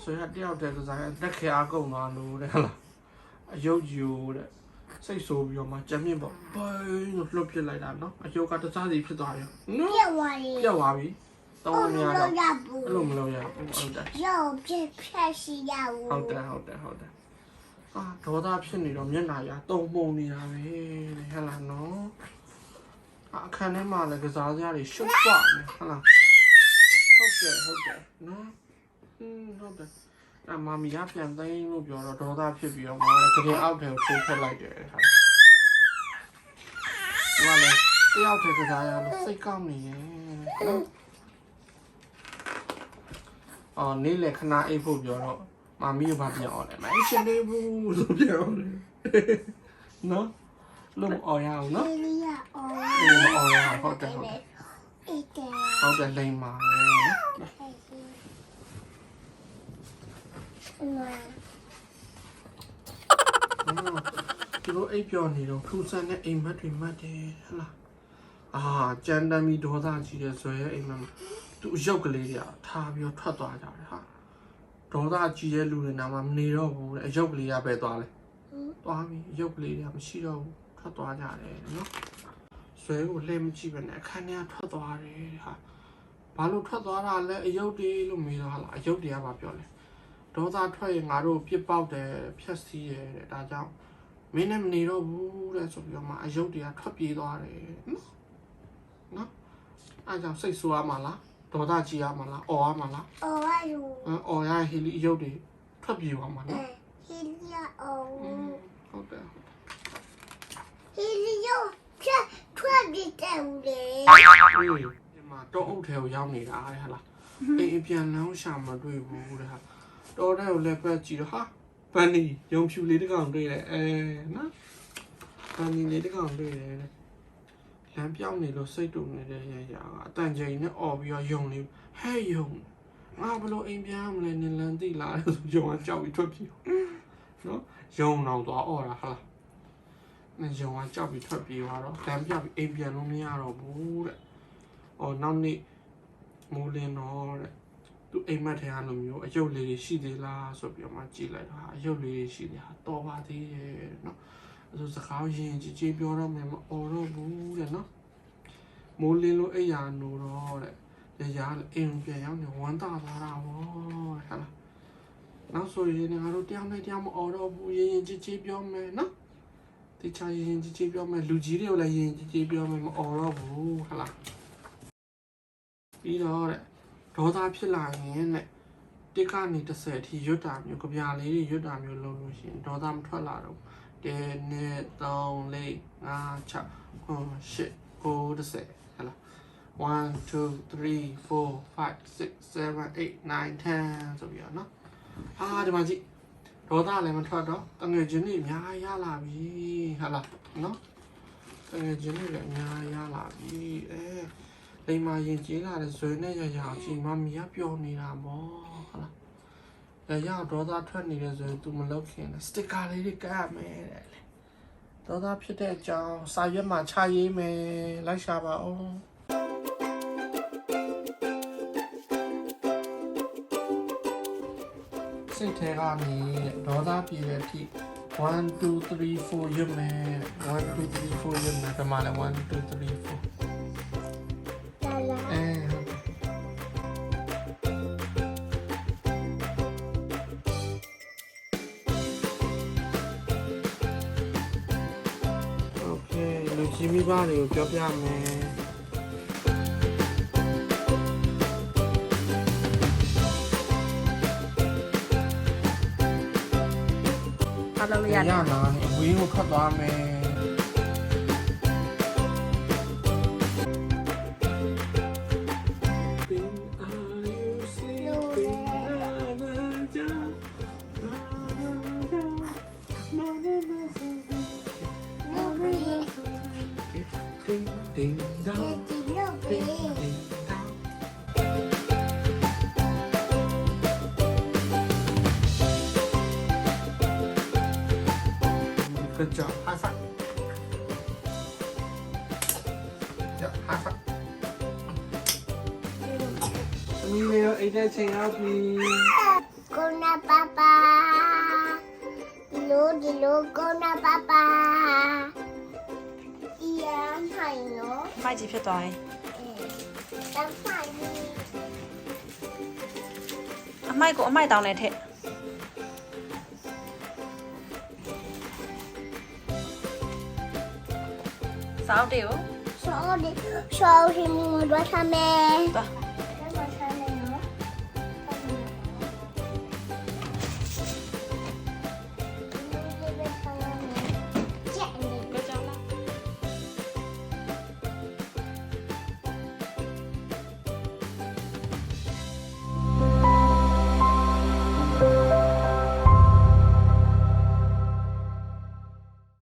ဆိုရတယောက်တည်းကစားရတက်ခဲအားကုန်သွားလို့တဲ့ဟလားအယုတ်ယူတဲ့စိတ်ဆိုးပြီးတော့မှကြမ်းမြင့်ပေါ့ဘိုင်းလို့လှုပ်ပြလိုက်တာနော်အယုတ်ကတစားစီဖြစ်သွားရောနော်ပြောက်သွားပြီတောင်းမရတော့အဲ့လိုမလုပ်ရဘူးဟုတ်တယ်ရောပြက်ဖြတ်စီရဘူးဟုတ်တယ်အာဒေါသဖြစ်နေတော့မျက်နှာရတုံမှုန်နေတာပဲတဲ့ဟဲ့လားနော်အခန်းထဲမှာလည်းကစားစရာတွေရှုပ်သွားတယ်ဟဲ့လားဟုတ်တယ်နော်ဟုတ်တယ်အမမီကပြန်သိမ်းလို့ပြောတော့ဒေါသဖြစ်ပြီးတော့ငါလည်းကလေးအောက်ထဲကိုထိုးဖက်လိုက်တယ်ဟာဒီကလည်းတယောက်တည်းကစားရလို့စိတ်ကောင်းနေရဲ့နော်အော်နေ့လေခဏအိပ်ဖို့ပြောတော့မမီကဘာပြန်အော်လဲမအရှင်လေးဘူးဆိုပြန်အော်တယ်နော်လုံးအော်ရအောင်နော်အော်ရဟုတ်တယ်လိမ့်ပါနော်သူတို့အိပ်ပျော်နေတော့ထူဆန်းတဲ့အိမ်မက်တွေမှတ်တယ်ဟလားကြမ်းတမ်းပြီးဒေါသကြီးတဲ့ဇွဲရဲ့အိမ်မက်သူအရုပ်ကလေးတွေထားပြီးထွက်သွားကြတယ်ဟာဒေါသကြီးတဲ့လူတွေနာမှာမနေတော့ဘူးတဲ့အရုပ်ကလေးကပဲသွားလဲသွားပြီအရုပ်ကလေးတွေကမရှိတော့ဘူးထွက်သွားကြတယ်နော်ဇွဲကိုလှည့်မကြည့်ပဲနဲ့အခန်းထဲကထွက်သွားတယ်ဟာဘာလို့ထွက်သွားတာလဲအရုပ်တွေလို့မေးတော့ဟာလားအရုပ်တွေကဘာပြောလဲဒေါသထွက်ရင်ငါတို့ပြစ်ပေါက်တယ်ဖြက်စီးတယ်တဲ့ဒါကြောင့်မင်းနဲ့မနေတော့ဘူးတဲ့ဆိုပြီးတော့မှအယုတ်တွေကထွက်ပြေးသွားတယ်နော်အားကြောင့်စိတ်ဆိုးရမှာလားဒေါသကြီးရမှာလားအော်ရမှာလားအော်ရဟီလီအယုတ်တွေထွက်ပြေးသွားမှာနော်ဟီလီယာအော်ဟုတ်တယ်ဟီလီယာထွက်ပြေးတယ်ဦးလေဒီမှာတော့အုပ်ထဲကိုရောက်နေတာတဲ့ဟာလားအိမ်ပြန်လမ်းရှာမတွေ့ဘူးတဲ့ဟာတော်တဲ့ကိုလည်းပတ်ကြည့်တော့ဟာပန်နီရုံဖြူလေးတစ်ကောင်တွေ့တယ်နော်ပန်နီလေးတစ်ကောင်တွေ့တယ်လမ်းပြောင်းနေလို့စိတ်တုန်နေတဲ့ရရကအတန်ချိန်နဲ့អော်ပြီးတော့ယုံနေဟဲ့ယုံငါဘလို့အိမ်ပြန်မလဲနင်လန်းသိလားဆိုယုံကကြောက်ပြီးထွက်ပြေးနော်ယုံတော့သွားអော်တာဟာနင်ယုံကကြောက်ပြီးထွက်ပြေးသွားတော့လမ်းပြောင်းပြီးအိမ်ပြန်လို့မရတော့ဘူးတဲ့အော်နောက်နေ့မိုးလင်းတော့တဲ့သူအိမ်မက်ထဲကလိုမျိုးအယုတ်လေးတွေရှိသေးလားဆိုပြီးတော့မှကြည့်လိုက်တော့အယုတ်လေးတွေရှိတယ်ဟာတော်ပါသေးရဲ့နော်အဲဆိုစကားရင်ကြီးပြောတော့မယ်မအော်တော့ဘူးတဲ့နော်မိုးလင်းလို့အိယာနိုတော့တဲ့ရရအိမ်ပြန်ရောက်နေဝမ်းသာသွားတာဗောဟာလားနောက်ဆိုရင်ငါတို့တရားနဲ့တရားမအော်တော့ဘူးရင်ကြီးပြောမယ်နော်တခြားရင်ကြီးပြောမယ်လူကြီးတွေကိုလည်းရင်ကြီးပြောမယ်မအော်တော့ဘူးဟာလားပြီးတော့တဲ့ဒေါသဖြစ်လာရင်တဲ့တစ်ကနေ30အထိရွတ်တာမျိုးကြပြလေးတွေရွတ်တာမျိုးလုပ်လို့ရှိရင်ဒေါသမထွက်လာတော့1 2 3 4 5 6 7 9 10ဟဲ့လား1 2 3 4 5 6 7 8 9 10ဆိုပြီးတော့နော်ဒီမှာကြည့်ဒေါသလည်းမထွက်တော့တငယ်ချင်းတွေအများရလာပြီဟဲ့လားနော်တငယ်ချင်းတွေလည်းအများရလာပြီလိမ္မာရင်ကျေးလာတဲ့ဇွဲနဲ့ရရအချိန်မှမီးပျော်နေတာပေါ့ဟုတ်လားရရဒေါသထွက်နေတဲ့ဇွဲသူမလုပ်ခင်စတစ်ကာလေးတွေကပ်မယ်တဲ့ဒေါသဖြစ်တဲ့အကြောင်းစာရွက်မှာချရေးမယ်လိုက်ရှာပါအောင်စိတ်ထဲကနေဒေါသပြေတဲ့အထိ1 2 3 4ရွတ်မယ်1 2 3 4ရွတ်မယ်ဒီမှာလည်း1 2 3 4ဒီမိဘတွေကိုပြောပြမယ်အားလုံးရရလားအဝေးကိုထွက်သွားမယ်Ding dong, ding ding dong. Good job, high five. Yeah, high five. Emilio, ate that thing out, please. Gonna Papa. Yeah, I know. အမိုက်ကြီးဖြစ်သွားရင် That's fine. အမိုက်ကိုအမိုက်တောင်းနဲ့ထည့်စောက်တွေကို Sorry, sorry, what I meant. သွား